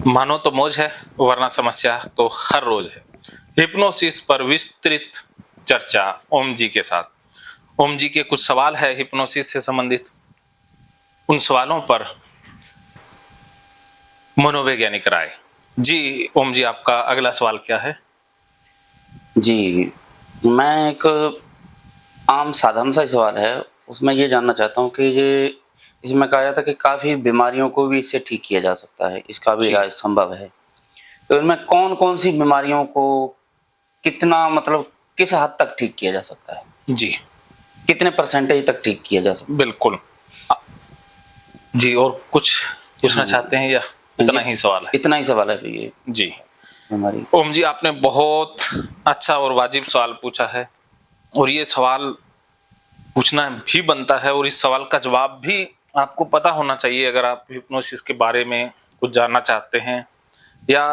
मानो तो मौज है, वरना समस्या तो हर रोज है। हिप्नोसिस पर विस्तृत चर्चा ओम जी के साथ। ओम जी के कुछ सवाल है हिप्नोसिस से संबंधित। उन सवालों पर मनोवैज्ञानिक राय। जी ओम जी, आपका अगला सवाल क्या है? जी, मैं एक आम साधारण सा ही सवाल है, उसमें ये जानना चाहता हूँ कि ये इसमें कहा जाता है कि काफ़ी बीमारियों को भी इससे ठीक किया जा सकता है, इसका भी जी इलाज संभव है। तो इनमें कौन-कौन सी बीमारियों को कितना मतलब किस हद तक ठीक किया जा सकता है? जी कितने परसेंटेज तक ठीक किया जा सकता बिल्कुल। जी, और कुछ है? पूछना हाँ जी। चाहते हैं या हाँ इतना जी, ही सवाल है? इतना ही सवाल है फिर ये जी बीमारी। ओम जी, आपने बहुत अच्छा और वाजिब सवाल पूछा है, और ये सवाल पूछना भी बनता है, और इस सवाल का जवाब भी आपको पता होना चाहिए अगर आप हिप्नोसिस के बारे में कुछ जानना चाहते हैं या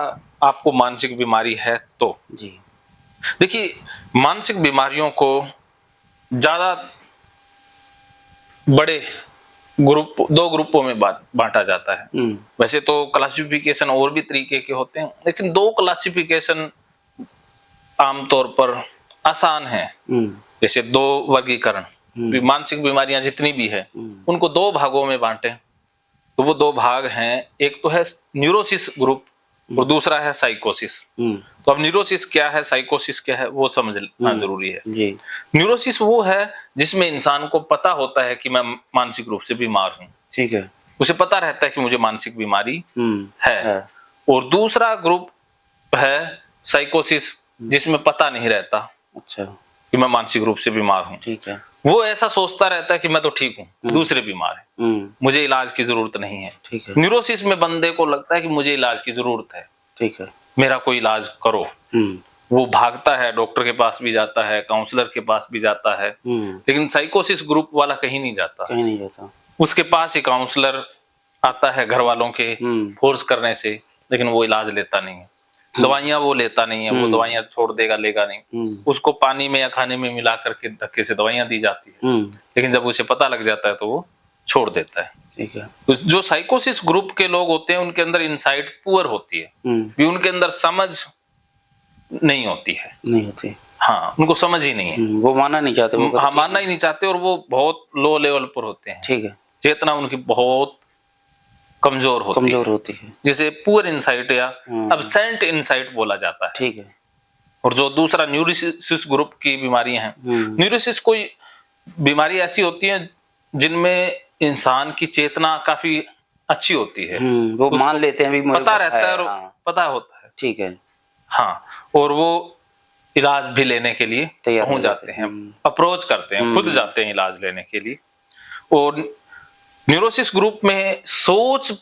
आपको मानसिक बीमारी है तो। जी। देखिए, मानसिक बीमारियों को ज्यादा बड़े दो ग्रुपों में बांटा जाता है। हुँ, वैसे तो क्लासिफिकेशन और भी तरीके के होते हैं, लेकिन दो क्लासिफिकेशन आमतौर पर आसान है। हुँ, जैसे दो वर्गीकरण, हुँ, मानसिक बीमारियां जितनी भी है हुँ, उनको दो भागों में बांटे। तो वो दो भाग हैं, एक तो है न्यूरोसिस ग्रुप और हुँ, दूसरा है साइकोसिस। हुँ, तो अब न्यूरोसिस क्या है, साइकोसिस क्या है, वो समझना हुँ, जरूरी है। जी, न्यूरोसिस वो है जिसमें इंसान को पता होता है कि मैं मानसिक रूप से बीमार हूं, ठीक है। उसे पता रहता है कि मुझे मानसिक बीमारी हुँ, है। है, और दूसरा ग्रुप है साइकोसिस, हुँ, जिसमें पता नहीं रहता अच्छा, कि मैं मानसिक रूप से बीमार हूं। ठीक है। वो ऐसा सोचता रहता है कि मैं तो ठीक हूं, हुँ, दूसरे बीमार हैं, हुँ, मुझे इलाज की जरूरत नहीं है। ठीक है, न्यूरोसिस में बंदे को लगता है कि मुझे इलाज की जरूरत है, ठीक है। मेरा कोई इलाज करो। हुँ, वो भागता है, डॉक्टर के पास भी जाता है, काउंसलर के पास भी जाता है। हुँ, लेकिन साइकोसिस ग्रुप वाला कहीं नहीं जाता। कहीं नहीं जाता। उसके पास ही काउंसलर आता है घर वालों के हुँ, फोर्स करने से, लेकिन वो इलाज लेता नहीं है। हुँ, दवाइयाँ वो लेता नहीं है, वो हुँ, दवाइयाँ छोड़ देगा, लेगा नहीं। हुँ, उसको पानी में या खाने में मिला करके धक्के से दवाइयाँ दी जाती है, हुँ, लेकिन जब उसे पता लग जाता है तो वो छोड़ देता है। ठीक है। तो जो साइकोसिस ग्रुप के लोग होते हैं उनके अंदर इनसाइट पुअर होती है, हुँ, भी उनके अंदर समझ नहीं होती है। नहीं होती। हाँ, उनको समझ ही नहीं है। वो मानना नहीं चाहते, वो हाँ, कहते मानना ही नहीं चाहते, और वो बहुत लो लेवल पर होते हैं। ठीक है, चेतना उनकी बहुत कमजोर होती कमज़ोर है, होती है। जिसे पुअर इनसाइट या हुँ, अब्सेंट इनसाइट बोला जाता है। ठीक है। और जो दूसरा न्यूरोसिस ग्रुप की बीमारियां हैं, हुँ, न्यूरोसिस कोई बीमारी ऐसी होती है जिनमें इंसान की चेतना काफी अच्छी होती है, हुँ, वो मान उसको लेते हैं भी मेरे पता को रहता है है, और हाँ, पता होता है। ठीक है, हाँ, और वो इलाज भी लेने के लिए तैयार हो पहुंच जाते जाते हैं। हैं, अप्रोच करते हैं, खुद हुँ, जाते हैं इलाज लेने के लिए। और न्यूरोसिस ग्रुप में सोच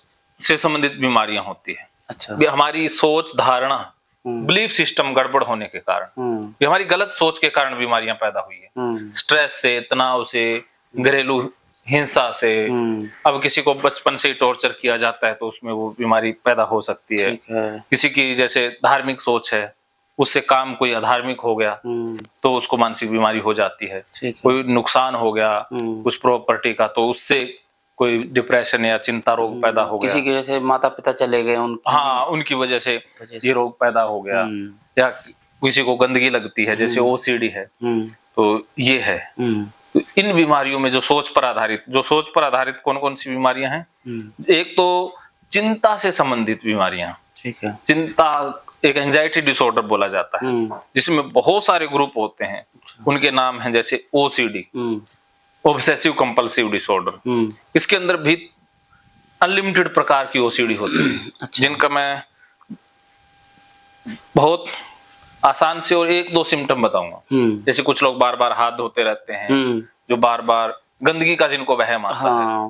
से संबंधित बीमारियां होती है। अच्छा। हमारी सोच, धारणा, हुँ, बिलीफ सिस्टम गड़बड़ होने के कारण, हुँ, ये हमारी गलत सोच के कारण बीमारियां पैदा हुई है। हुँ, स्ट्रेस से, तनाव से, हुँ, घरेलू हिंसा से। हुँ, अब किसी को बचपन से ही टॉर्चर किया जाता है तो उसमें वो बीमारी पैदा हो सकती है। ठीक है। किसी की जैसे धार्मिक सोच है, उससे काम कोई अधार्मिक हो गया हुँ, तो उसको मानसिक बीमारी हो जाती है। ठीक है। कोई नुकसान हो गया हुँ, कुछ प्रॉपर्टी का, तो उससे कोई डिप्रेशन या चिंता रोग पैदा हो किसी गया। के जैसे माता-पिता चले गए, उनकी हाँ, उनकी वजह से वजह ये से रोग पैदा हो गया। हुँ, या किसी को गंदगी लगती है, जैसे हुँ, ओसीडी है, हुँ, तो ये है। हुँ, तो इन बीमारियों में जो सोच पर आधारित कौन-कौन सी बीमारियां हैं? हुँ, एक तो चिंता से संबंधित बीमारियां। ठीक है। चिंता एक एंजाइटी डिसऑर्डर बोला जाता है, हुँ, जिसमें बहुत सारे ग्रुप होते हैं। अच्छा। उनके नाम हैं जैसे ओसीडी, हुँ, ऑब्सेसिव कंपल्सिव डिसऑर्डर। हुँ, इसके अंदर भी अनलिमिटेड प्रकार की ओसीडी होती है, अच्छा। जिनका मैं बहुत आसान से और 1-2 सिम्पटम बताऊंगा। हुँ, जैसे कुछ लोग बार-बार हाथ धोते रहते हैं, हुँ, जो बार-बार गंदगी का जिनको वहम आता है, हाँ,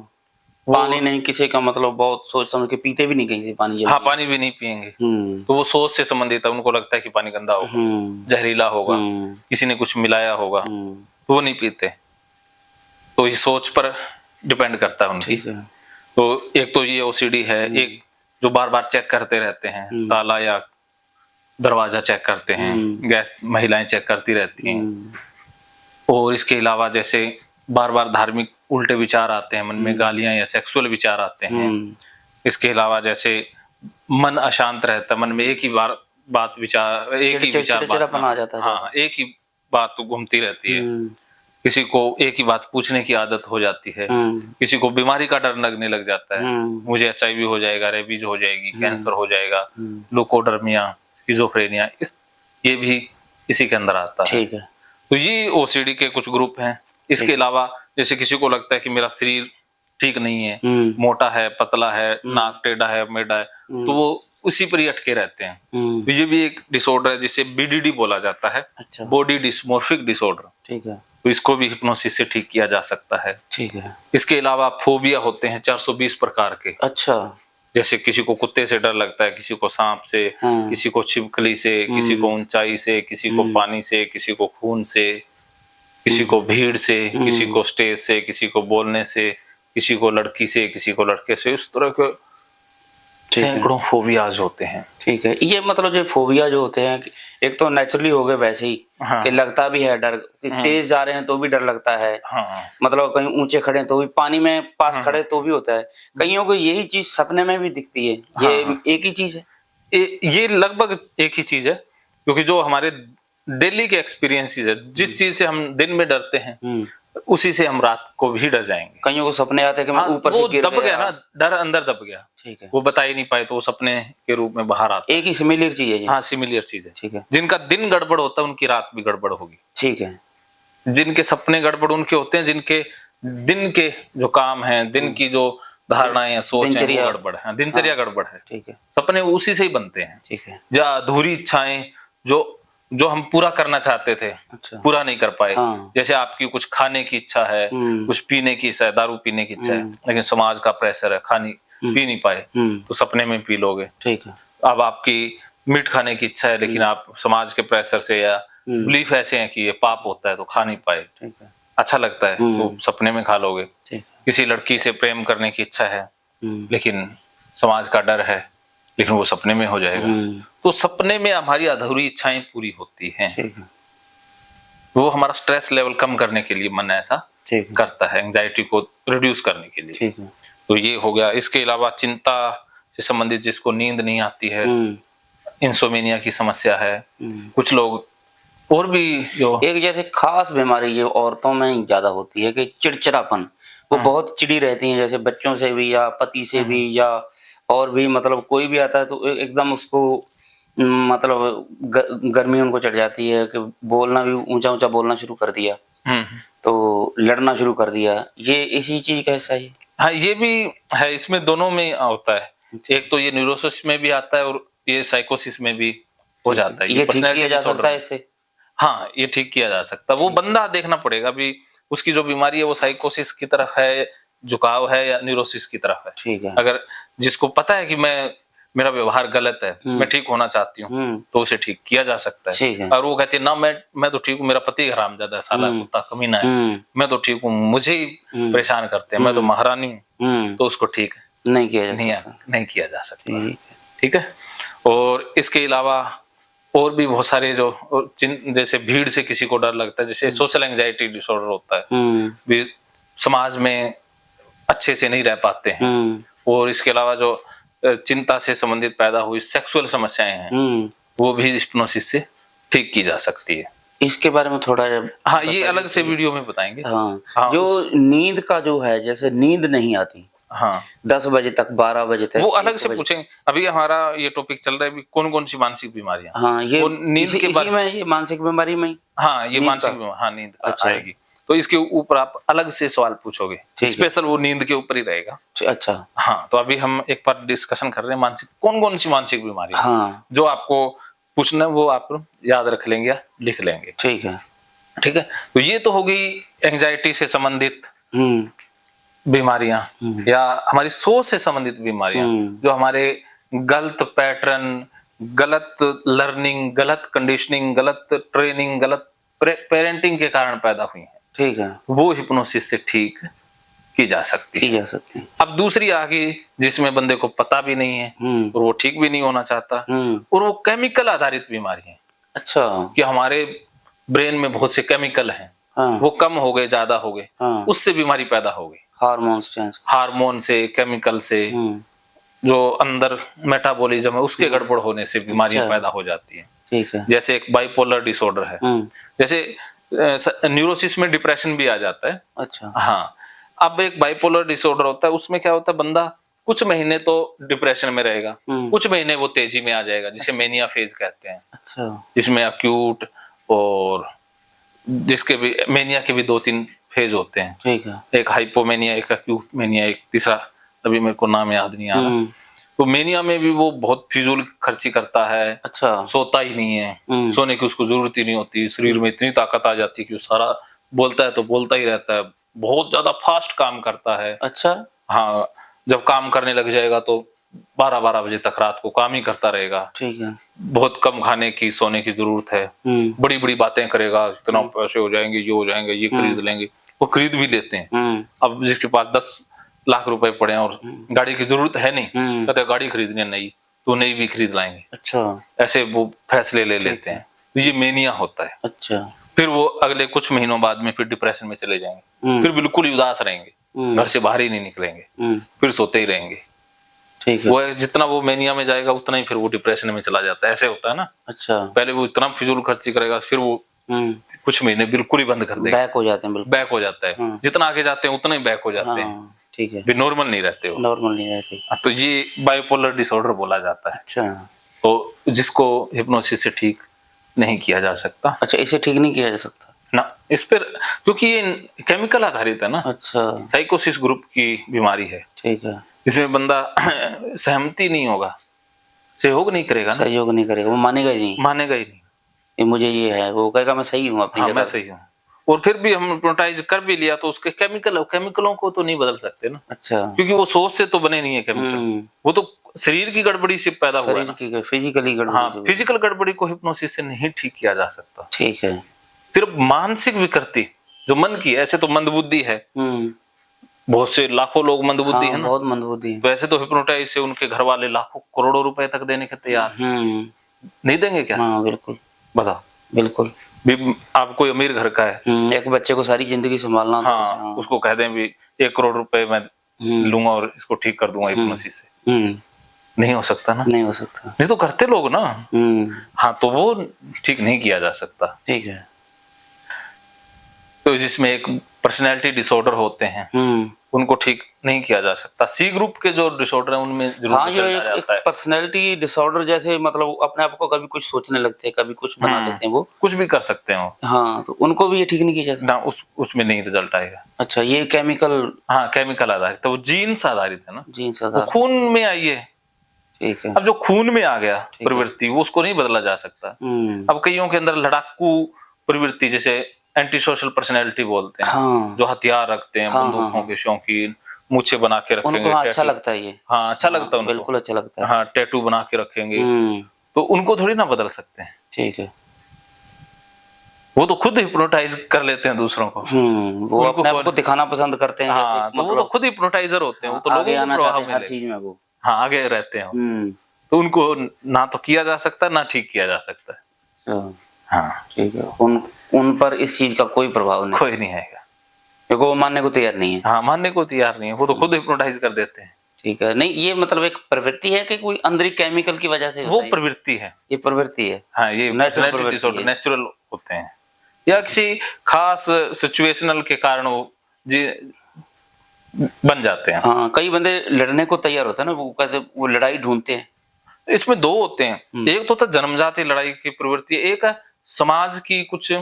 पानी वो नहीं किसी का मतलब बहुत सोच समझ के पीते भी नहीं कहीं से पानी हाँ, जल्दी। पानी भी नहीं पिएँगे। हुँ, तो वो सोच से संबंधित है, उनको लगता है कि पानी गंदा होगा, हुँ, जहरीला होगा, हुँ, किसी ने कुछ मिलाया होगा, हुँ, तो वो नहीं पीते। तो ये सोच पर डिपेंड करता है उनकी। ठीक है। तो एक तो ये ओसीडी है, हुँ, एक जो बार-बार चेक करते रहते हैं, हुँ, ताला या दरवाज़ा चेक करते हैं, हुँ, गैस महिलाएँ चेक करती रहती हैं। हुँ, और इसके अलावा जैसे बार-बार धार्मिक उल्टे विचार आते हैं मन में, हुँ, गालियाँ या सेक्सुअल विचार आते हैं। हुँ, इसके अलावा जैसे मन अशांत रहता है, मन में एक ही बात विचार, एक ही विचार चिड़चिड़ापन आ जाता है हाँ, एक ही बात घूमती रहती है। किसी को एक ही बात पूछने की आदत हो जाती है, किसी को बीमारी का डर लगने लग जाता है, मुझे एचआईवी हो जाएगा, रेबीज हो जाएगी, कैंसर हो जाएगा, लुकोडर्मिया, स्किज़ोफ्रेनिया, ये भी इसी के अंदर आता है। ठीक है। तो ये ओसीडी के कुछ ग्रुप हैं। इसके अलावा जैसे किसी को लगता है कि मेरा शरीर ठीक नहीं है, मोटा है, पतला है, नाक टेढ़ा है, मेढ़ा है, तो वो उसी पर ही अटके रहते हैं। तो ये भी एक डिसऑर्डर है जिसे बीडीडी बोला जाता है, अच्छा। Body dysmorphic disorder. ठीक है। तो इसको भी हिप्नोसिस से ठीक किया जा सकता है। ठीक है। इसके अलावा फोबिया होते हैं 420 प्रकार के। अच्छा। जैसे किसी को कुत्ते से डर लगता है, किसी को सांप से, किसी को छिपकली से, किसी को ऊंचाई से, किसी को पानी से, किसी को खून से, किसी को भीड़ से, किसी को स्टेज से, किसी को बोलने से, किसी को लड़की से, किसी को लड़के से, इस तरह के सैकड़ों फोबियाज होते हैं। ठीक है। ये मतलब जो फोबिया जो होते हैं, एक तो नेचुरली हो गए वैसे ही, हाँ। कि लगता भी है डर, कि तेज जा रहे हैं तो भी डर लगता है, हाँ। मतलब कहीं ऊंचे खड़े हैं तो भी, पानी में पास खड़े तो भी होता है। कईयों को यही चीज सपने में भी दिखती है, ये हाँ। एक ही चीज है। ये लगभग एक ही चीज है, क्योंकि जो हमारे डेली के एक्सपीरियंसेस है, जिस चीज से हम दिन में डरते हैं उसी से हम रात को भी डर जाएंगे। कईयों को सपने आते हैं कि मैं ऊपर से गिर दब गया ना, डर अंदर दब गया। ठीक है। वो बता ही नहीं पाए तो वो सपने के रूप में बाहर आता है। एक ही सिमिलर चीज है। हाँ, सिमिलर चीज है। ठीक है। जिनका दिन गड़बड़ होता है उनकी रात भी गड़बड़ होगी। ठीक है। जिनके सपने गड़बड़ उनके होते हैं जिनके दिन के जो काम है, दिन की जो धारणाएं या सोच है वो गड़बड़ है, दिनचर्या गड़बड़ है। ठीक है। सपने उसी से ही बनते हैं। ठीक है। या अधूरी इच्छाएं जो हम पूरा करना चाहते थे, अच्छा। पूरा नहीं कर पाए। हाँ। जैसे आपकी कुछ खाने की इच्छा है, कुछ पीने की इच्छा है, दारू पीने की इच्छा है, लेकिन समाज का प्रेशर है, पी नहीं पाए, तो सपने में पी लोगे। ठीक है। अब आपकी मीट खाने की इच्छा है, लेकिन आप समाज के प्रेशर से या बिलीफ ऐसे हैं कि ये पाप होता है तो खा नहीं पाए। ठीक है। अच्छा लगता है तो सपने में खा लोगे। ठीक। किसी लड़की से प्रेम करने की इच्छा है, लेकिन समाज का डर है, लेकिन वो सपने में हो जाएगा। तो सपने में हमारी अधूरी इच्छाएं पूरी होती हैं। ठीक है। वो हमारा स्ट्रेस लेवल कम करने के लिए मन ऐसा करता है, एंजाइटी को रिड्यूस करने के लिए। ठीक है। तो ये हो गया। इसके अलावा चिंता से संबंधित, जिसको नींद नहीं आती है, इंसोमेनिया की समस्या है, कुछ लोग और भी जो एक जैसे खास बीमारी ये औरतों में ज्यादा होती है कि चिड़चिड़ापन, वो बहुत चिड़ी रहती हैं, जैसे बच्चों से भी या पति से भी, या और भी, मतलब कोई भी आता है तो एकदम उसको मतलब गर्मी उनको चढ़ जाती है कि बोलना भी ऊंचा ऊंचा बोलना शुरू कर दिया, तो लड़ना शुरू कर दिया। ये इसी चीज का हिस्सा है। हाँ, ये भी है, इसमें दोनों में होता है। एक तो ये न्यूरोसिस में भी आता है और ये साइकोसिस में भी हो जाता है। ये ठीक किया जा सकता है इससे? हाँ, ये ठीक किया जा सकता है। वो बंदा देखना पड़ेगा अभी उसकी जो बीमारी है वो साइकोसिस की तरफ है, झुकाव है, या न्यूरोसिस की तरफ है। ठीक है। अगर जिसको पता है कि मेरा व्यवहार गलत है, मैं ठीक होना चाहती हूँ, तो उसे ठीक किया जा सकता है। ठीक है। और वो कहती है ना, मैं तो ठीक हूँ, मेरा पति हरामजादा है, साला कुत्ता कमीना है, मैं तो ठीक हूँ, मुझे ही परेशान करते हैं, मैं तो महारानी हूँ, तो उसको ठीक नहीं किया जा सकता। ठीक है। और इसके अलावा और भी बहुत सारे जो जैसे भीड़ से किसी को डर लगता है, जैसे सोशल एंजाइटी डिसऑर्डर होता है, भी समाज में अच्छे से नहीं रह पाते हैं। और इसके अलावा जो चिंता से संबंधित पैदा हुई सेक्सुअल समस्याएं हैं, वो भी हिप्नोसिस से ठीक की जा सकती है। इसके बारे में थोड़ा हाँ, ये अलग से वीडियो में बताएंगे। हाँ, जो नींद का जो है, जैसे नींद नहीं आती, हाँ, 10 बजे तक, 12 बजे तक, वो अलग से पूछेंगे। अभी हमारा ये टॉपिक चल रहा है कौन कौन सी मानसिक बीमारियां। हाँ, ये नींद के बारे में, ये मानसिक बीमारी में, हाँ, ये मानसिक बीमारी, हाँ, नींद आएगी, तो इसके ऊपर आप अलग से सवाल पूछोगे, स्पेशल वो नींद के ऊपर ही रहेगा। अच्छा। हाँ, तो अभी हम एक बार डिस्कशन कर रहे हैं मानसिक, कौन कौन सी मानसिक बीमारी, हाँ, जो आपको पूछना है वो आप याद रख लेंगे या लिख लेंगे। ठीक है। ठीक है। तो ये तो हो गई एंजाइटी से संबंधित बीमारियां, या हमारी सोच से संबंधित बीमारियां, जो हमारे गलत पैटर्न, गलत लर्निंग, गलत कंडीशनिंग, गलत ट्रेनिंग, गलत पेरेंटिंग के कारण पैदा हुई हैं। ठीक है। वो हिप्नोसिस से ठीक की जा सकती है। अब दूसरी आ गई जिसमें बंदे को पता भी नहीं है और वो ठीक भी नहीं होना चाहता, और वो केमिकल आधारित बीमारी है। अच्छा। कि हमारे ब्रेन में बहुत से केमिकल हैं, वो कम हो गए, ज्यादा हो गए, उससे बीमारी पैदा हो गई। हार्मोन से, केमिकल से, जो अंदर मेटाबॉलिज्म है उसके गड़बड़ होने से बीमारियां अच्छा। पैदा हो जाती हैं। ठीक है। जैसे एक बाइपोलर डिसऑर्डर है, जैसे न्यूरोसिस में डिप्रेशन भी आ जाता है। अच्छा। हाँ, अब एक बाइपोलर डिसऑर्डर होता है, उसमें क्या होता है, बंदा कुछ महीने तो डिप्रेशन में रहेगा, कुछ महीने वो तेजी में आ जाएगा, जिसे मेनिया फेज कहते हैं। अच्छा। जिसमें अक्यूट और जिसके भी मेनिया के भी 2-3 फेज होते हैं। ठीक है। एक हाइपोमेनिया, एक अक्यूट मेनिया, एक तीसरा अभी मेरे को नाम याद नहीं आ रहा। तो मेनिया में भी वो बहुत फिजूल खर्ची करता है, अच्छा। सोता ही नहीं है, सोने की उसको जरूरत ही नहीं होती, शरीर में इतनी ताकत आ जाती है कि वो सारा बोलता है तो बोलता ही रहता है, बहुत ज्यादा फास्ट काम करता है। अच्छा। हाँ, जब काम करने लग जाएगा तो 12-12 बजे तक रात को काम ही करता रहेगा। ठीक है। बहुत कम खाने की, सोने की जरूरत है। बड़ी बड़ी बातें करेगा, इतना पैसे हो जाएंगे, ये हो जाएंगे, ये खरीद लेंगे, वो खरीद भी लेते हैं। अब जिसके पास 10 लाख रुपए पड़े हैं और गाड़ी की जरूरत है नहीं, कहते हैं गाड़ी खरीदनी है नई, तो नई भी खरीद लाएंगे। अच्छा। ऐसे वो फैसले ले लेते हैं। तो ये मेनिया होता है। अच्छा। फिर वो अगले कुछ महीनों बाद में फिर डिप्रेशन में चले जाएंगे, फिर बिल्कुल ही उदास रहेंगे, घर से बाहर ही नहीं निकलेंगे, फिर सोते ही रहेंगे। ठीक है। वो जितना वो मेनिया में जाएगा उतना ही फिर वो डिप्रेशन में चला जाता है। ऐसे होता है ना। अच्छा। पहले वो इतना फिजूल खर्ची करेगा, फिर वो कुछ महीने बिल्कुल ही बंद कर देगा, बैक हो जाते हैं, बिल्कुल बैक हो जाता है। जितना आगे जाते हैं उतना ही बैक हो जाते हैं। ठीक है। भी नॉर्मल नहीं रहते हो, नॉर्मल नहीं रहते। तो ये बाइपोलर डिसऑर्डर बोला जाता है। अच्छा। तो जिसको हिप्नोसिस से ठीक नहीं किया जा सकता। अच्छा, इसे ठीक नहीं किया जा सकता ना, इस पर, क्योंकि ये केमिकल आधारित है ना। अच्छा। साइकोसिस ग्रुप की बीमारी है। ठीक है। इसमें बंदा सहमति नहीं होगा, सहयोग नहीं करेगा ना, सहयोग नहीं करेगा, वो मानेगा ही नहीं, मानेगा ही नहीं। ये मुझे ये है, वो कहेगा मैं सही हूँ अपनी हाँ, जगह मैं पे। सही हूँ। और फिर भी हम हिप्नोटाइज कर भी लिया तो उसके केमिकलों को तो नहीं बदल सकते ना, अच्छा। क्योंकि वो सोच से तो बने नहीं है केमिकल, वो तो शरीर की गड़बड़ी से पैदा हुआ है ना। शरीर की फिजिकली गड़बड़ी हाँ, से हुई। फिजिकल गड़बड़ी को हिप्नोसिस से नहीं ठीक किया जा सकता। ठीक है। सिर्फ मानसिक विकृति जो मन की है, ऐसे तो मंदबुद्धि है, बहुत से लाखों लोग मंदबुद्धि है ना, बहुत मंदबुद्धि है। वैसे तो हिप्नोटाइज से उनके घर वाले लाखों करोड़ों रुपए तक देने के तैयार नहीं देंगे क्या? हाँ बिल्कुल, बताओ। बिल्कुल। भी आप कोई अमीर घर का है, एक बच्चे को सारी जिंदगी संभालना होता है। हाँ, उसको कह दें भी 1 करोड़ रुपए मैं लूंगा और इसको ठीक कर दूंगा हिप्नोसिस से, नहीं हो सकता ना। नहीं हो सकता। नहीं तो करते लोग ना। हाँ, तो वो ठीक नहीं किया जा सकता। ठीक है। तो जिसमें एक पर्सनैलिटी डिसऑर्डर होते हैं, उनको ठीक नहीं किया जा सकता। सी ग्रुप के जो डिसऑर्डर है उनमें जरूर हाँ, जो चला जाता है। पर्सनैलिटी डिसऑर्डर जैसे मतलब अपने आप को कभी कुछ सोचने लगते हैं, कभी कुछ बना लेते हैं, वो कुछ भी कर सकते हैं वो। हाँ, तो उनको भी ये ठीक नहीं किया जा सकता ना, उसमें नहीं रिजल्ट आएगा। अच्छा, ये केमिकल। हाँ, केमिकल आधारित, तो वो जीन्स आधारित है ना, जीन्स वो आधार। खून में आई है। ठीक है। अब जो खून में आ गया प्रवृत्ति, वो उसको नहीं बदला जा सकता। अब कईयों के अंदर लड़ाकू प्रवृत्ति, जैसे एंटी सोशल पर्सनैलिटी बोलते हैं, हाँ। जो हथियार रखते हैं, बंदूकों के शौकीन, मूछे बना के रखेंगे, उनको अच्छा लगता है ये। हाँ, अच्छा लगता है उनको, बिल्कुल अच्छा लगता है। हाँ, टैटू बना के रखेंगे, तो उनको थोड़ी ना बदल सकते हैं। ठीक है। वो तो खुद हिप्नोटाइज कर लेते हैं दूसरों को, वो अपने आप को दिखाना पसंद करते हैं। हाँ, तो वो तो खुद हिप्नोटाइजर होते हैं, वो तो लोगों को प्रभाव में हर चीज में वो, हाँ, आगे रहते हैं। तो उनको ना तो किया जा सकता, ना ठीक किया जा सकता है। हाँ, ठीक है। उन पर इस चीज का कोई प्रभाव नहीं, कोई नहीं आएगा, क्योंकि वो मानने को तैयार नहीं है। हाँ, मानने को तैयार नहीं है, वो तो खुद हिप्नोटाइज कर देते हैं। ठीक है। नहीं, ये मतलब एक प्रवृत्ति है कि कोई अंदरी केमिकल की वजह से वो प्रवृत्ति है, ये प्रवृत्ति है। हाँ, ये नेचुरल होते हैं, या किसी खास सिचुएशनल के कारण वो जी बन जाते हैं। हाँ, कई बंदे लड़ने को तैयार होते हैं ना, वो कहते वो लड़ाई ढूंढते हैं। इसमें 2 होते हैं, एक तो जन्मजाति लड़ाई की प्रवृत्ति, एक है समाज की कुछ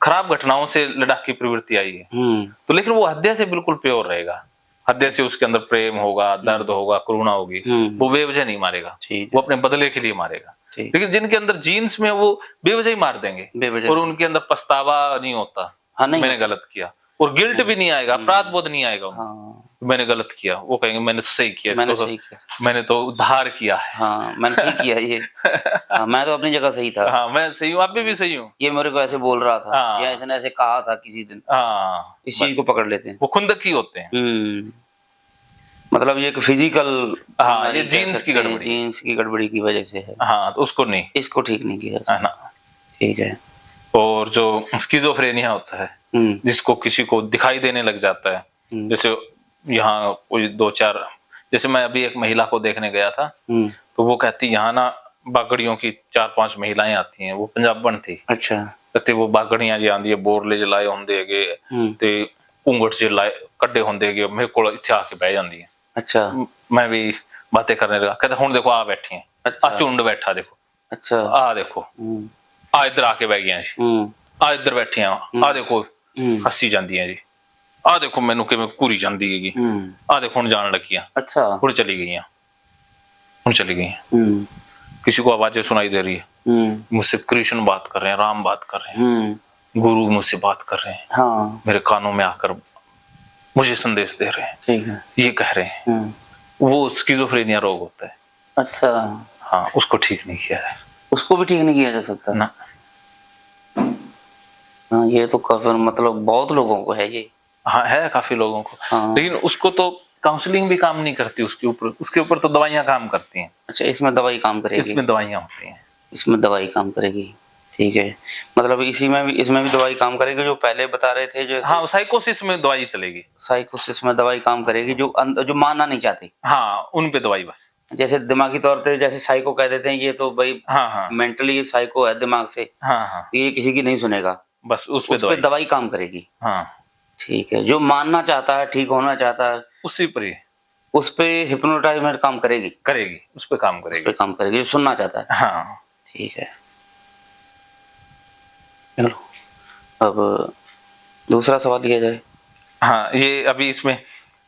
खराब घटनाओं से लड़ाई की प्रवृत्ति आई है। तो लेकिन वो हत्या से बिल्कुल प्योर रहेगा, हत्या से उसके अंदर प्रेम होगा, दर्द होगा, करुणा होगी, वो बेवजह नहीं मारेगा, वो अपने बदले के लिए मारेगा। लेकिन जिनके अंदर जीन्स में वो बेवजह ही मार देंगे, और उनके अंदर पछतावा नहीं होता, मैंने गलत किया, और गिल्ट भी नहीं आएगा, अपराध बोध नहीं आएगा, मैंने गलत किया, वो कहेंगे मैंने तो सही किया, मैंने तो उद्धार किया है, हाँ, मैंने ठीक किया ये, हाँ, मैं तो अपनी जगह सही था, हाँ, मैं सही हूँ, आप भी सही हूँ, ये मेरे को ऐसे बोल रहा था, या इसने ऐसे कहा था किसी दिन, इस चीज को पकड़ लेते हैं, वो खुंदकी होते हैं। मतलब ये एक फिजिकल, हाँ, ये जीन्स की गड़बड़ी की वजह से है। हाँ, तो उसको नहीं, इसको ठीक नहीं किया ना। ठीक है। और जो स्किज़ोफ्रेनिया होता है, जिसको किसी को दिखाई देने लग जाता है, जैसे यहाँ कोई 2-4 जैसे मैं अभी एक महिला को देखने गया था, हम्म। तो वो कहती यहाँ ना बागड़ियों की 4-5 महिलाएं आती हैं, वो पंजाबन थी। अच्छा। कहती वो बागड़ियां जी आंदी है, बोरले ज लाए होंदेगे ते घूंघट ज लाए कड्डे होंदेगे, मेरे को इत्थे आके बह जांदी है। अच्छा। मैं भी बातें करने लगा। कहते हुण देखो आ बैठी हैं, अच्छा। आ झुंड बैठा देखो, अच्छा। आ देखो, आ इधर आके बह गई जी, आ इधर बैठी आ देखो हसी जांदी है जी, आ देखो मैनू किवें घूरी जांदी हैगी, आ देखो हुण जान लगियां। अच्छा। हुण चली गईयां, हुण चली गईयां। किसी को आवाजें सुनाई दे रही है, मुझसे कृष्ण बात कर रहे हैं, राम बात कर रहे हैं, गुरु मुझसे बात कर रहे हैं। हाँ। मेरे कानों में आकर मुझे संदेश दे रहे हैं। ठीक है। ये कह रहे हैं। वो स्किज़ोफ्रेनिया रोग होता है। अच्छा। हाँ, उसको ठीक नहीं किया है। उसको भी ठीक नहीं किया जा सकता ना। हाँ, ये तो काफी मतलब बहुत लोगों को है ये। हाँ, है काफी लोगों को। हाँ। लेकिन उसको तो काउंसलिंग भी काम नहीं करती उसके ऊपर तो दवाइयां काम करती हैं। अच्छा, इसमें दवाई काम करेगी? इसमें दवाइयां होती हैं। इसमें दवाई काम करेगी, ठीक है। मतलब इसमें भी दवाई काम करेगी, जो पहले बता रहे थे जो। हाँ, साइकोसिस में दवाई चलेगी। साइकोसिस में दवाई काम करेगी, जो मानना नहीं चाहती। हाँ, उन पे दवाई बस। जैसे दिमागी तौर पे जैसे साइको कह देते हैं, ये तो भाई हाँ हाँ मेंटली साइको है दिमाग से, हाँ हाँ, ये किसी की नहीं सुनेगा, बस उस उस पे पे दवाई काम करेगी। हाँ, ठीक है। जो मानना चाहता है, ठीक होना चाहता है, उसी पर ही उस पे हिप्नोटाइजर काम करेगी। करेगी, उस पे काम उस पे करेगी। काम करेगी, जो सुनना चाहता है। हाँ। ठीक है। चलो, अब दूसरा सवाल लिया जाए। हाँ, ये अभी इसमें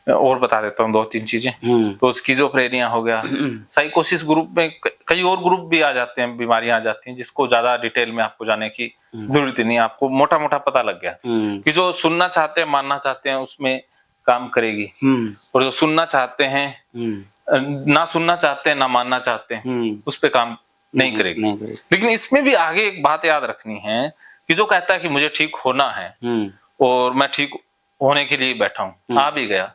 और बता देता हूँ 2-3 चीजें। तो स्किज़ोफ्रेनिया हो गया, साइकोसिस ग्रुप में कई और ग्रुप भी आ जाते हैं, बीमारियां आ जाती हैं, जिसको ज्यादा डिटेल में आपको जाने की जरूरत ही नहीं है। आपको मोटा मोटा पता लग गया कि जो सुनना चाहते हैं, मानना चाहते हैं, उसमें काम करेगी। और जो सुनना चाहते हैं, ना सुनना चाहते हैं, ना मानना चाहते हैं, उस पे काम नहीं करेगी। लेकिन इसमें भी आगे एक बात याद रखनी है कि जो कहता है कि मुझे ठीक होना है और मैं ठीक होने के लिए बैठा हूँ, आ भी गया,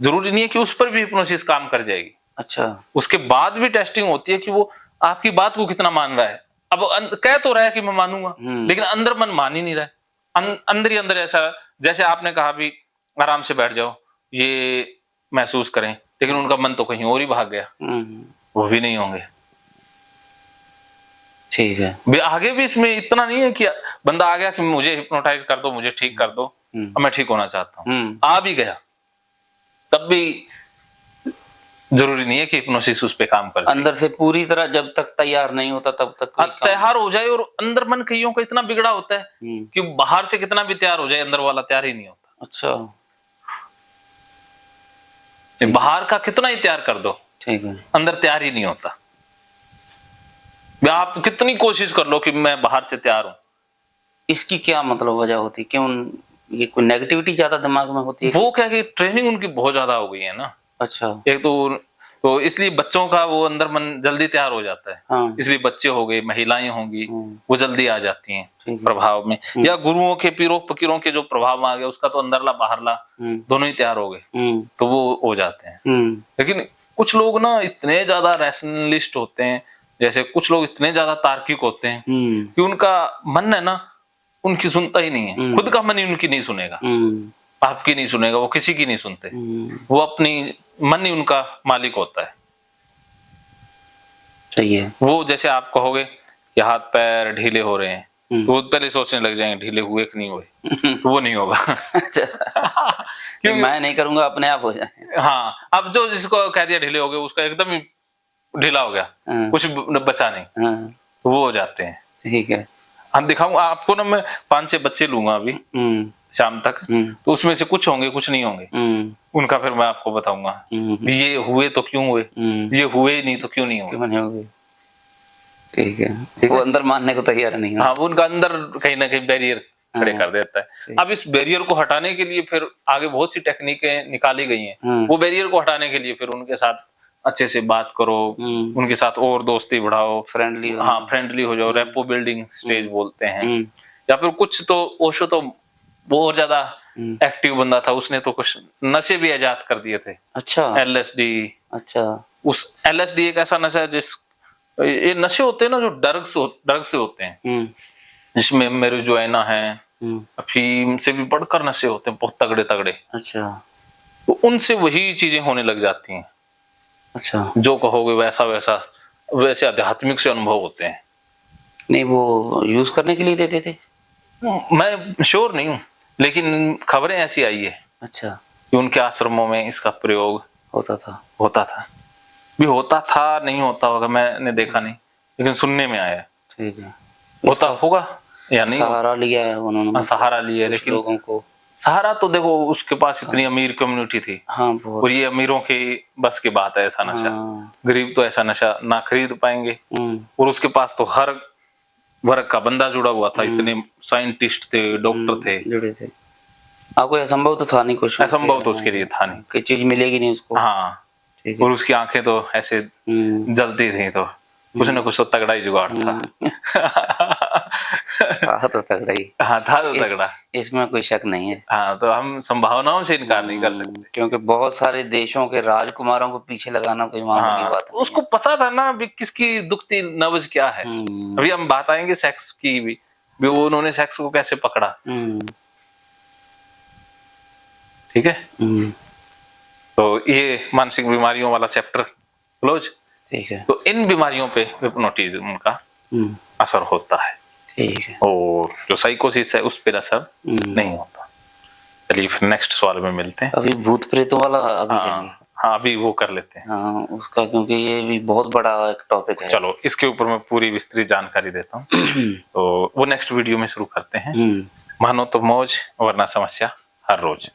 जरूरी नहीं है कि उस पर भी हिप्नोसिस काम कर जाएगी। अच्छा। उसके बाद भी टेस्टिंग होती है कि वो आपकी बात को कितना मान रहा है। अब कह तो रहा है कि मैं मानूंगा, लेकिन अंदर मन मान ही नहीं रहा है। अंदर ही अंदर ऐसा, जैसे आपने कहा भी आराम से बैठ जाओ, ये महसूस करें, लेकिन उनका मन तो कहीं और ही भाग गया। वो भी नहीं होंगे। ठीक है। आगे भी इसमें इतना नहीं है कि बंदा आ गया कि मुझे हिप्नोटाइज कर दो, मुझे ठीक कर दो, मैं ठीक होना चाहता हूँ, आ भी गया, तब भी जरूरी नहीं है कि हिप्नोसिस उस पे काम कर जाए। अंदर से पूरी तरह जब तक तैयार नहीं होता तब तक तैयार हो जाए। और अंदर मन कईयों का इतना बिगड़ा होता है कि बाहर से कितना भी तैयार हो जाए, अंदर वाला तैयार ही नहीं होता। अच्छा। बाहर का कितना ही तैयार कर दो, ठीक है, अंदर तैयार ही नहीं होता। आप कितनी कोशिश कर लो कि मैं बाहर से तैयार हूं। इसकी क्या मतलब वजह होती, क्यों ये कोई नेगेटिविटी ज्यादा दिमाग में होती है? वो क्या कि ट्रेनिंग उनकी बहुत ज्यादा हो गई है ना। अच्छा। एक तो इसलिए बच्चों का वो अंदर मन जल्दी तैयार हो जाता है। हाँ। इसलिए बच्चे हो गए, महिलाएं होंगी, वो जल्दी आ जाती हैं प्रभाव में। या गुरुओं के, पीरों फकीरों के जो प्रभाव आ गया, उसका तो अंदरला बाहरला दोनों ही तैयार हो गए, तो वो हो जाते हैं। लेकिन कुछ लोग ना इतने ज्यादा रैशनलिस्ट होते हैं, जैसे कुछ लोग इतने ज्यादा तार्किक होते हैं कि उनका मन है ना, उनकी सुनता ही नहीं है। खुद का मन ही उनकी नहीं सुनेगा, आपकी नहीं सुनेगा, वो किसी की नहीं सुनते। वो अपनी मन ही उनका मालिक होता है। सही है। वो जैसे आप कहोगे कि हाथ पैर ढीले हो रहे हैं, तो वो पहले सोचने लग जाएंगे ढीले हुए कि नहीं हुए। तो वो नहीं होगा। अच्छा। क्योंकि मैं नहीं करूंगा, अपने आप हो जाए। हाँ, अब जो जिसको कह दिया ढीले हो गए, उसका एकदम ही ढीला हो गया, कुछ बचा नहीं, तो वो हो जाते हैं। ठीक है। हम दिखाऊंगा आपको ना, मैं 5-6 बच्चे लूंगा अभी शाम तक, तो उसमें से कुछ होंगे, कुछ नहीं होंगे। उनका फिर मैं आपको बताऊंगा ये हुए तो क्यों हुए, ये हुए नहीं तो क्यों नहीं हुए। ठीक है। वो अंदर मानने को तैयार नहीं है। हाँ, वो उनका अंदर कहीं ना कहीं बैरियर खड़े कर देता है। अब इस बैरियर को हटाने के लिए फिर आगे बहुत सी टेक्निकें निकाली गई हैं। वो बैरियर को हटाने के लिए फिर उनके साथ अच्छे से बात करो, उनके साथ और दोस्ती बढ़ाओ, फ्रेंडली। हाँ, फ्रेंडली हो जाओ, रेपो बिल्डिंग स्टेज बोलते हैं। या फिर कुछ तो ओशो तो बहुत ज्यादा एक्टिव बंदा था, उसने तो कुछ नशे भी इजाद कर दिए थे। अच्छा। LSD। अच्छा। उस LSD एक ऐसा नशा है ये नशे होते हैं ना जो ड्रग से होते हैं, जिसमें मैरिजुआना है, अफीम से भी बढ़कर नशे होते हैं बहुत तगड़े तगड़े। अच्छा। तो उनसे वही चीजें होने लग जाती हैं। अच्छा, जो कहोगे वैसा वैसा वैसे आध्यात्मिक से अनुभव होते हैं। नहीं वो यूज करने के लिए देते थे? मैं श्योर नहीं हूँ, लेकिन खबरें ऐसी आई है अच्छा, कि उनके आश्रमों में इसका प्रयोग होता था। होता था। भी होता था, नहीं होता होगा, मैंने देखा नहीं, लेकिन सुनने में आया है। ठीक है। होता होगा या नहीं होता। सहारा लिया है उन्होंने, हाँ, सहारा लिया है, कुछ लेकिन लोगों को। सहारा तो देखो उसके पास इतनी अमीर कम्युनिटी थी, हाँ, और बहुत। ये अमीरों की बस की बात है ऐसा नशा। हाँ। गरीब तो ऐसा नशा ना खरीद पाएंगे, और उसके पास तो हर वर्ग का बंदा जुड़ा हुआ था, इतने साइंटिस्ट थे, डॉक्टर थे। जुड़े थे। कोई असंभव तो था नहीं कुछ, असंभव तो उसके लिए था नहीं। कोई चीज मिलेगी नहीं उसको। हाँ, ठीक है। और उसकी आंखें तो ऐसे जलती थी, तो कुछ ना कुछ तो तगड़ा ही जुगाड़ था। था तो तगड़ा ही। हाँ, था तो तगड़ा। इसमें कोई शक नहीं है। हाँ, तो हम संभावनाओं से इनकार नहीं कर सकते। क्योंकि बहुत सारे देशों के राजकुमारों को पीछे लगाना कोई मामूली हाँ, बात नहीं उसको पता था ना भी किसकी दुखती नब्ज क्या है। है। अभी हम बात आएंगे सेक्स की भी वो उन्होंने सेक्स को कैसे पकड़ा। ठीक है, तो ये मानसिक बीमारियों वाला चैप्टर क्लोज। ठीक है। तो इन बीमारियों पे हिप्नोटिज्म का असर होता है, ठीक है। और जो साइकोसिस है उस पर असर नहीं होता। चलिए फिर नेक्स्ट सवाल में मिलते हैं। अभी भूत प्रेतों वाला अभी लेंगे। हाँ, अभी वो कर लेते हैं। हाँ, उसका क्योंकि ये भी बहुत बड़ा एक टॉपिक है। चलो, इसके ऊपर मैं पूरी विस्तृत जानकारी देता हूँ। तो वो नेक्स्ट वीडियो में शुरू करते हैं। मानो तो मौज वरना समस्या हर रोज।